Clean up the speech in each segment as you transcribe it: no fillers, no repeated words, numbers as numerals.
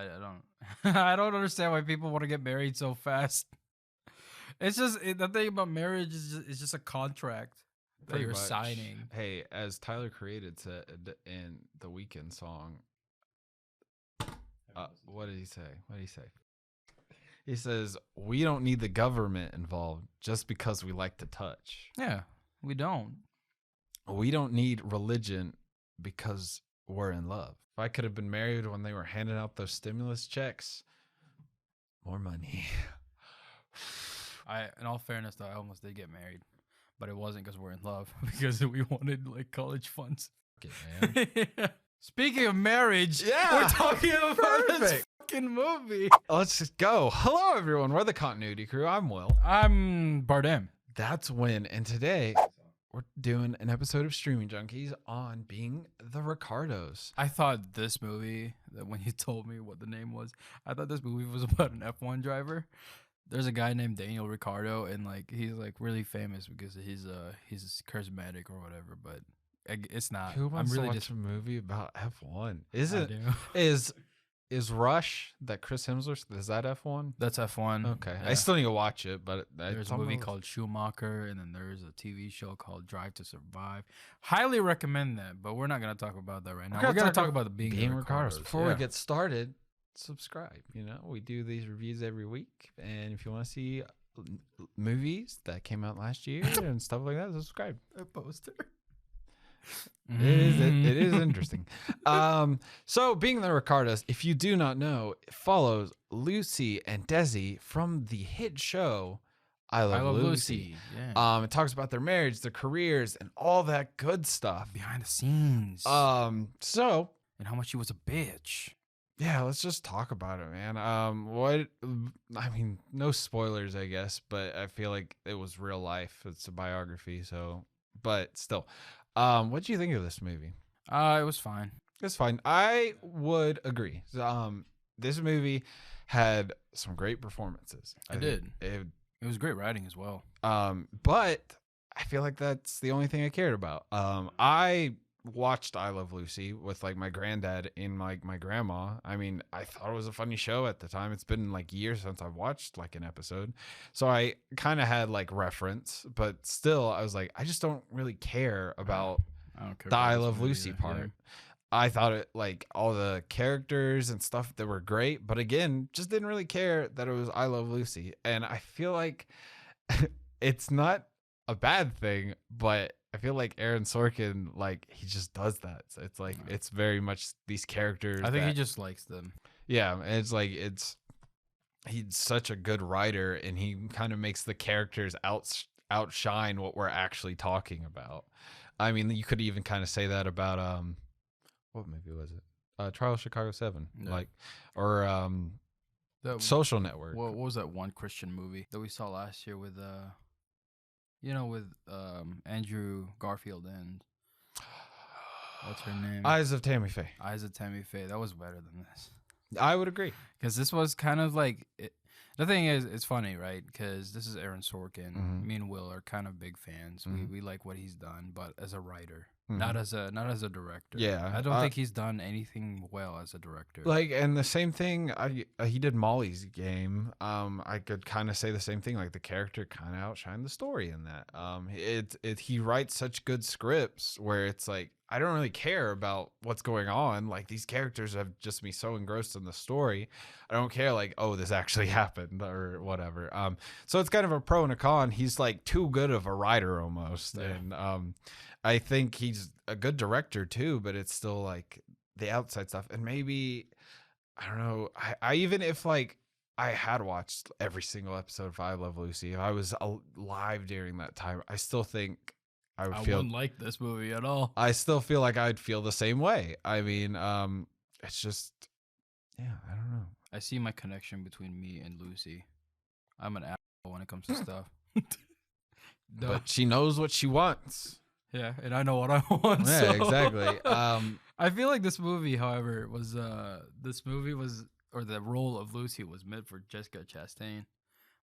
I don't I don't understand why people want to get married so fast. It's just the thing about marriage is it's just a contract that Pretty you're much. signing. Hey, as Tyler Created said in the Weeknd song, what did he say? What did he say? He says, "We don't need the government involved just because we like to touch. Yeah, we don't. We don't need religion because we're in love." If I could have been married when they were handing out those stimulus checks, more money. In all fairness, though, I almost did get married, but it wasn't because we're in love. Because we wanted like college funds. Okay, man. Speaking of marriage, Yeah, we're talking about this perfect. fucking movie. Let's just go. Hello, everyone. We're the Continuity Crew. I'm Will. I'm Bardem. That's Win. And today we're doing an episode of Streaming Junkies on being the Ricardos. I thought this movie, that when you told me what the name was, I thought this movie was about an F1 driver. There's a guy named Daniel Ricardo, and like he's like really famous because he's charismatic or whatever. But it's not. Who wants I'm really to watch just a movie about F1? I do. Is Rush that Chris Hemsworth? Is that F1? That's F1. Okay, Yeah. I still need to watch it, but There's a movie called Schumacher, and then there's a TV show called Drive to Survive. Highly recommend that, but we're not gonna talk about that right now. We're gonna talk about the being Ricardos. Before we Yeah. get started, subscribe. You know, we do these reviews every week, and if you want to see movies that came out last year and stuff like that, subscribe. A poster. It is interesting. So being the Ricardos, if you do not know, it follows Lucy and Desi from the hit show I Love Lucy. Yeah. It talks about their marriage, their careers, and all that good stuff. Behind the scenes. So And how much she was a bitch. yeah, let's just talk about it, man. I mean, no spoilers, I guess, but I feel like it was real life. It's a biography, so, but still. What do you think of this movie? It was fine. It's fine. I would agree. This movie had some great performances. It did. It was great writing as well. But I feel like that's the only thing I cared about. I watched I Love Lucy with like my granddad and like my grandma. I mean, I thought it was a funny show at the time. It's been like years since I've watched like an episode. So I kind of had like reference, but still I was like, I just don't really care about I don't care the about I this Love movie Lucy either. part. Yeah. I thought it like all the characters and stuff that were great, but again, just didn't really care that it was I Love Lucy. And I feel like it's not a bad thing, but I feel like Aaron Sorkin, like he just does that. So it's like it's very much these characters. I think he just likes them. Yeah, and it's like he's such a good writer, and he kind of makes the characters outshine what we're actually talking about. I mean, you could even kind of say that about what movie was it? Trial of Chicago 7, Yeah. like, or The, Social Network. what was that one Christian movie that we saw last year with with Andrew Garfield and what's her name? Eyes of Tammy Faye. Eyes of Tammy Faye. That was better than this. I would agree. Because this was kind of like the thing is, it's funny, right? Because this is Aaron Sorkin. Mhm. Me and Will are kind of big fans. Mhm. We like what he's done, but as a writer, Mhm. not as a director. Yeah, I don't think he's done anything well as a director. Like, and the same thing, he did Molly's Game. I could kind of say the same thing. Like, the character kind of outshined the story in that. He writes such good scripts where it's like, I don't really care about what's going on. Like, these characters have just me so engrossed in the story. I don't care, like, oh, this actually happened or whatever. So it's kind of a pro and a con. He's like too good of a writer almost. Yeah. And I think he's a good director too, but it's still like the outside stuff. And maybe, I don't know, I even if like I had watched every single episode of I Love Lucy, if I was alive during that time, I still think I wouldn't like this movie at all. I still feel like I'd feel the same way. I mean, it's just, yeah, I don't know. I see my connection between me and Lucy. I'm an asshole when it comes to stuff. But she knows what she wants. Yeah, and I know what I want. Yeah, so. exactly. I feel like this movie, however, was the role of Lucy was meant for Jessica Chastain,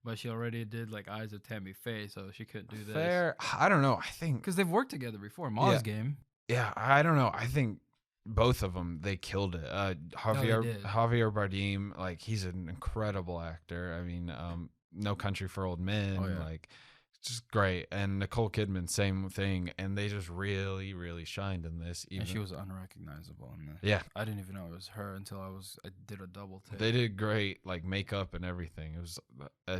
but she already did like Eyes of Tammy Faye, so she couldn't do this. Fair. I don't know. I think Because they've worked together before. Molly's Game. Yeah, I don't know. I think both of them, they killed it. Javier did. Javier Bardem, like he's an incredible actor. I mean, No Country for Old Men, Oh, yeah. like just great. And Nicole Kidman, same thing. And they just really, really shined in this. Even And she was unrecognizable in this. yeah, I didn't even know it was her until I did a double take. they did great, like makeup and everything. It was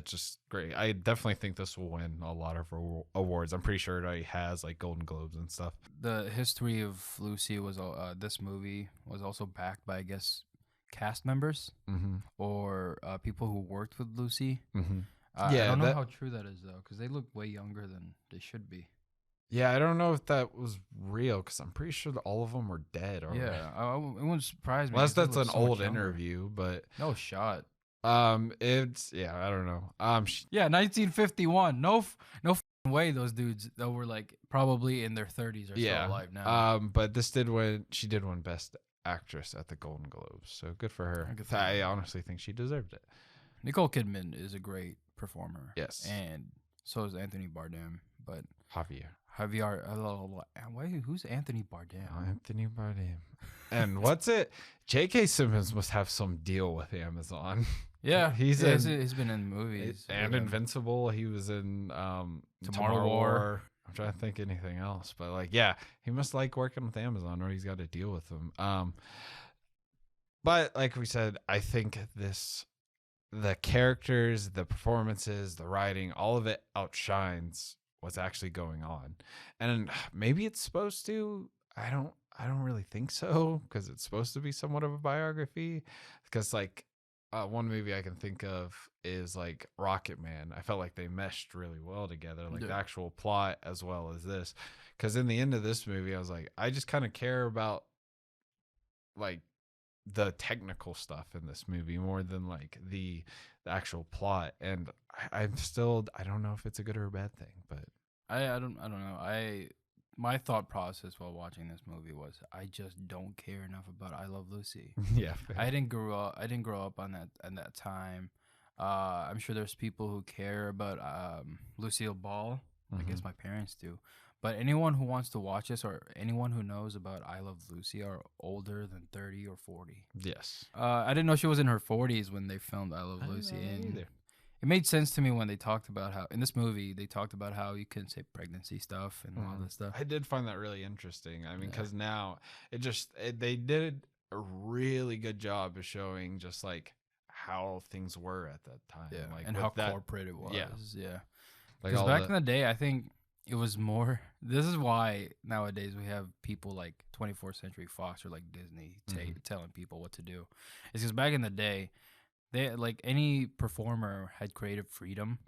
just great. I definitely think this will win a lot of awards. I'm pretty sure it already has like Golden Globes and stuff. The history of Lucy was this movie was also backed by, I guess, cast members Mm-hmm. or people who worked with Lucy. Mm-hmm. I Yeah, don't know that- how true that is though, because they look way younger than they should be. Yeah, I don't know if that was real because I'm pretty sure that all of them were dead. Already. Yeah, it wouldn't surprise me. Unless 'cause they that's look an so much old younger. interview, but No shot. it's I don't know. Yeah, 1951. No way those dudes that were like probably in their 30s are yeah, still alive now. but she did win Best Actress at the Golden Globes, so good for her. Good for I her. honestly think she deserved it. Nicole Kidman is a great performer. Yes. And so is Anthony Bardem. But Javier. who's Anthony Bardem? Anthony Bardem. And what's it? J.K. Simmons must have some deal with Amazon. Yeah, he's he's been in movies. and Invincible. He was in Tomorrow War. I'm trying to think anything else, but like, yeah, he must like working with Amazon, or he's got to deal with them. But like we said, I think the characters, the performances, the writing, all of it outshines what's actually going on. And maybe it's supposed to. I don't really think so, because it's supposed to be somewhat of a biography. Because like one movie I can think of is like Rocket Man. I felt like they meshed really well together, like the actual plot as well as this. Because in the end of this movie, I was like, I just kind of care about like the technical stuff in this movie more than like the actual plot. And I don't know if it's a good or a bad thing, but I don't know. My thought process while watching this movie was I just don't care enough about I Love Lucy. yeah, I didn't grow up on that time. I'm sure there's people who care about Lucille Ball. I guess my parents do. But anyone who wants to watch this, or anyone who knows about I Love Lucy, are older than 30 or 40. yes. I didn't know she was in her 40s when they filmed I Love Lucy. And it made sense to me when they talked about how, in this movie, they talked about how you couldn't say pregnancy stuff and all this stuff. I did find that really interesting. I mean, because now they did a really good job of showing just like how things were at that time. Yeah, like and how corporate it was. Yeah. Like Because back in the day, I think it was more. This is why nowadays we have people like 24th Century Fox or like Disney telling people what to do. It's because back in the day, they like any performer had creative freedom.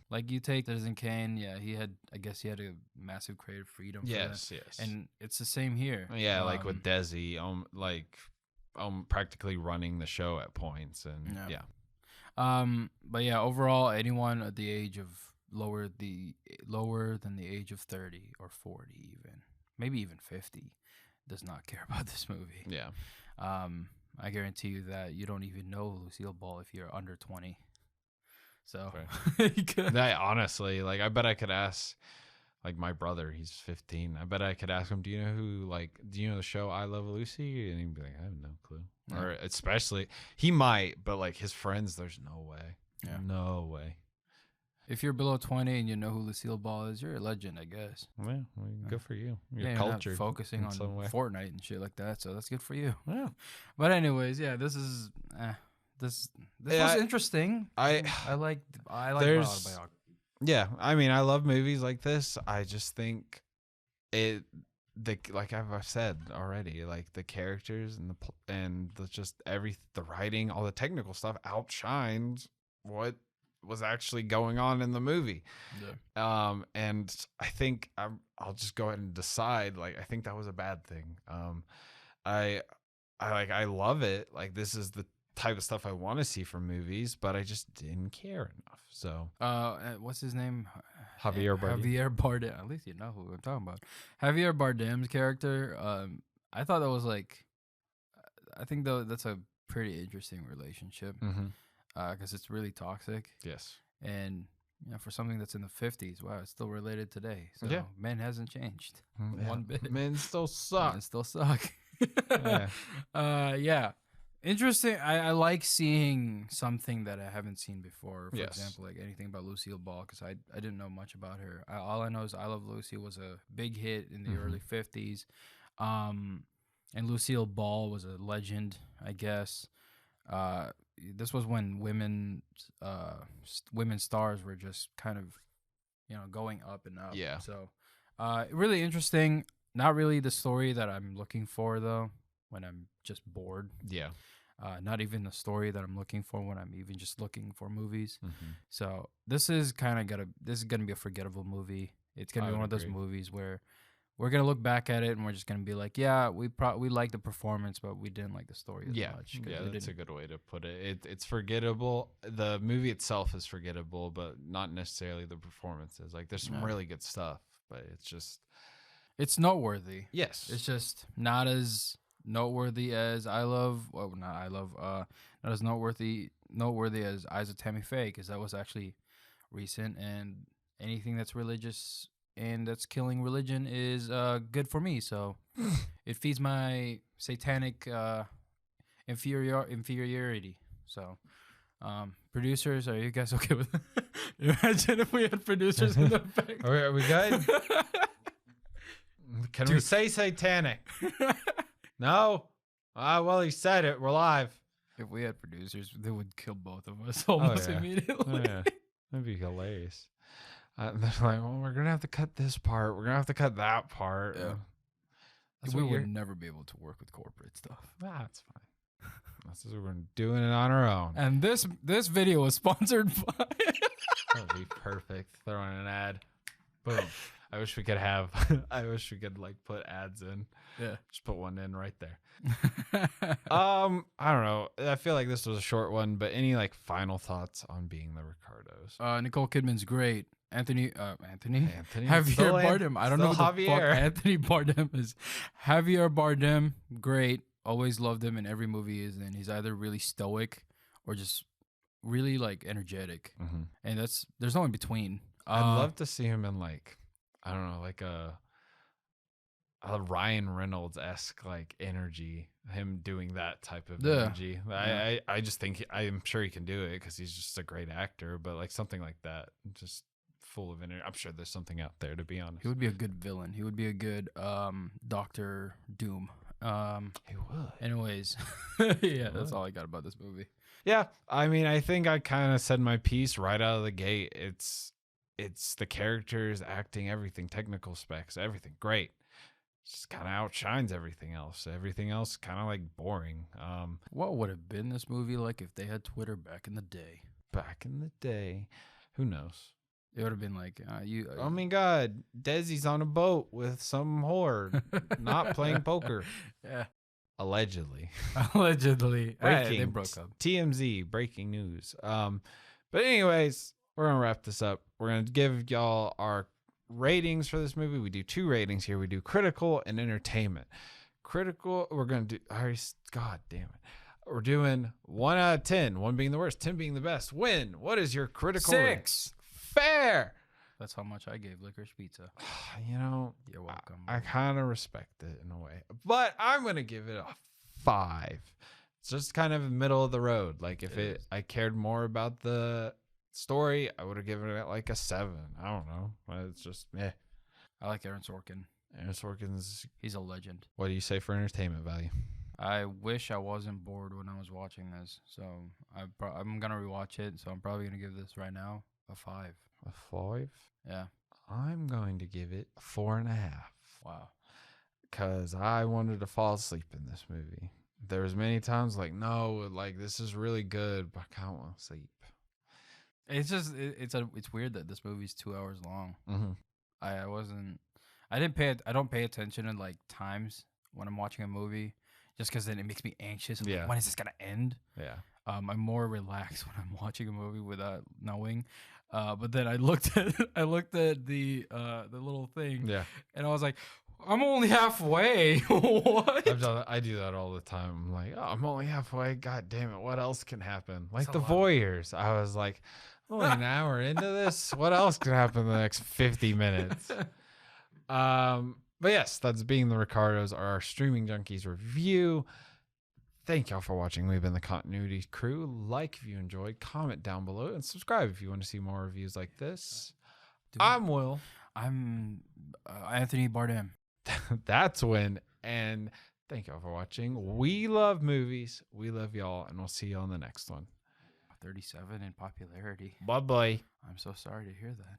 Like you take Citizen Kane, he had a massive creative freedom. Yes, for that. yes, and it's the same here. Yeah, like with Desi, practically running the show at points, and But yeah, overall, anyone at the age of lower than the age of 30 or 40, even maybe even 50, does not care about this movie. Yeah. I guarantee you that you don't even know Lucille Ball if you're under 20. So, honestly, like I bet I could ask, like my brother, he's 15. I bet I could ask him, do you know the show I Love Lucy? And he'd be like, I have no clue. Yeah. Or especially, he might, but like his friends, there's no way. Yeah. No way. If you're below 20 and you know who Lucille Ball is, you're a legend, I guess. Well, good for you. You're you're cultured, not focusing on some way. Fortnite and shit like that, so that's good for you. Yeah. But anyways, this was interesting. I like autobiography. Yeah, I mean, I love movies like this. I just think like I've said already, like the characters and the writing, all the technical stuff outshines what was actually going on in the movie. And I think I'll just go ahead and decide, like, I think that was a bad thing. I love it. Like, this is the type of stuff I want to see from movies, but I just didn't care enough. So what's his name? Javier Bardem. Javier Bardem. At least you know who I'm talking about. Javier Bardem's character. I thought that was like, I think that's a pretty interesting relationship. Because it's really toxic. Yes. And for something that's in the 50s, wow, it's still related today. So men hasn't changed one bit. Men still suck. Men still suck. Yeah. Yeah. Interesting. I like seeing something that I haven't seen before. For Yes. example, like anything about Lucille Ball, because I didn't know much about her. All I know is I Love Lucy was a big hit in the early 50s. And Lucille Ball was a legend, I guess. This was when women stars were just kind of, going up and up. Yeah. So, really interesting. Not really the story that I'm looking for though. When I'm just bored. Yeah. Not even the story that I'm looking for when I'm even just looking for movies. Mm-hmm. So this is gonna be a forgettable movie. It's gonna I be would one of those agree. movies where we're gonna look back at it and we're just gonna be like, yeah, we like the performance, but we didn't like the story as Yeah, much. 'Cause yeah, we that's a didn't- good way to put it. It's forgettable. The movie itself is forgettable, but not necessarily the performances. Like there's some No. really good stuff, but it's just It's noteworthy. yes, It's just not as noteworthy as not as noteworthy as Eyes of Tammy Faye, because that was actually recent, and anything that's religious and that's killing religion is good for me. So it feeds my satanic inferiority. So producers, are you guys okay with that? Imagine if we had producers in the back. Are we good? Can we Dude. say satanic? No. Well, he said it. We're live. If we had producers, they would kill both of us almost yeah. immediately. Oh, yeah. That'd be hilarious. They're like, well, we're gonna have to cut this part. We're gonna have to cut that part. Yeah. That's We what would you're. never be able to work with corporate stuff. That's fine. That's what we're doing it on our own. And this video was sponsored by. That'd be perfect. Throw in an ad. Boom. I wish we could have. I wish we could like put ads in. Yeah. Just put one in right there. I don't know. I feel like this was a short one, but any like final thoughts on being the Ricardos? Nicole Kidman's great. Anthony. Anthony Javier still Bardem. I don't know still who the fuck Anthony Bardem is. Javier Bardem, great. Always loved him in every movie he's in. He's either really stoic or just really like energetic, Mhm. and there's no in between. I'd love to see him in like I don't know, like a Ryan Reynolds esque like energy. Him doing that type of Yeah. energy. I just think I'm sure he can do it because he's just a great actor. But like something like that, just full of energy. I'm sure there's something out there, to be honest. He would be a good villain. He would be a good Doctor Doom. He would. Anyways, yeah, that's all I got about this movie. Yeah, I mean, I think I kind of said my piece right out of the gate. It's the characters, acting, everything, technical specs, everything great. Just kind of outshines everything else. Everything else kind of like boring. What would have been this movie like if they had Twitter back in the day? Back in the day, who knows? It would have been like Oh my God, Desi's on a boat with some whore, not playing poker. Yeah, Allegedly. allegedly. Hey, Breaking. they broke up. TMZ, breaking news. But anyways, we're gonna wrap this up. We're gonna give y'all our ratings for this movie. We do 2 ratings here. We do critical and entertainment. Critical, we're gonna do. God damn it. We're doing 1 out of 10. 1 being the worst, 10 being the best. Win. What is your critical? 6. Fair. That's how much I gave Licorice Pizza. You know, You're welcome. I kind of respect it in a way, but I'm gonna give it a 5. It's just kind of middle of the road. Like if It is. I cared more about the story, I would have given it like a 7. I don't know. But it's just I like Aaron Sorkin. Aaron Sorkin's. He's a legend. What do you say for entertainment value? I wish I wasn't bored when I was watching this, so I'm gonna rewatch it. So I'm probably gonna give this right now a 5. A 5. Yeah. I'm going to give it a 4.5. Wow. Because I wanted to fall asleep in this movie. There was many times like, no, like this is really good, but I kind of want to sleep. It's just it's weird that this movie's 2 hours long. Mm-hmm. I don't pay attention to like times when I'm watching a movie, just because then it makes me anxious. I'm Yeah. like, when is this gonna end? Yeah. I'm more relaxed when I'm watching a movie without knowing. But then I looked at the little thing, Yeah. and I was like, I'm only halfway. What? I do that all the time. I'm like, oh, I'm only halfway. God damn it. What else can happen? Like a the lot. Voyeurs. I was like, only an hour into this. What else can happen in the next 50 minutes? But yes, that's being the Ricardos, our streaming junkies review. Thank y'all for watching. We've been the Continuity Crew. Like if you enjoyed, comment down below, and subscribe if you want to see more reviews like this. I'm Will. I'm Anthony Bardem. That's Win. And thank y'all for watching. We love movies. We love y'all, and we'll see you on the next one. 37 in popularity. Bye-bye. I'm so sorry to hear that.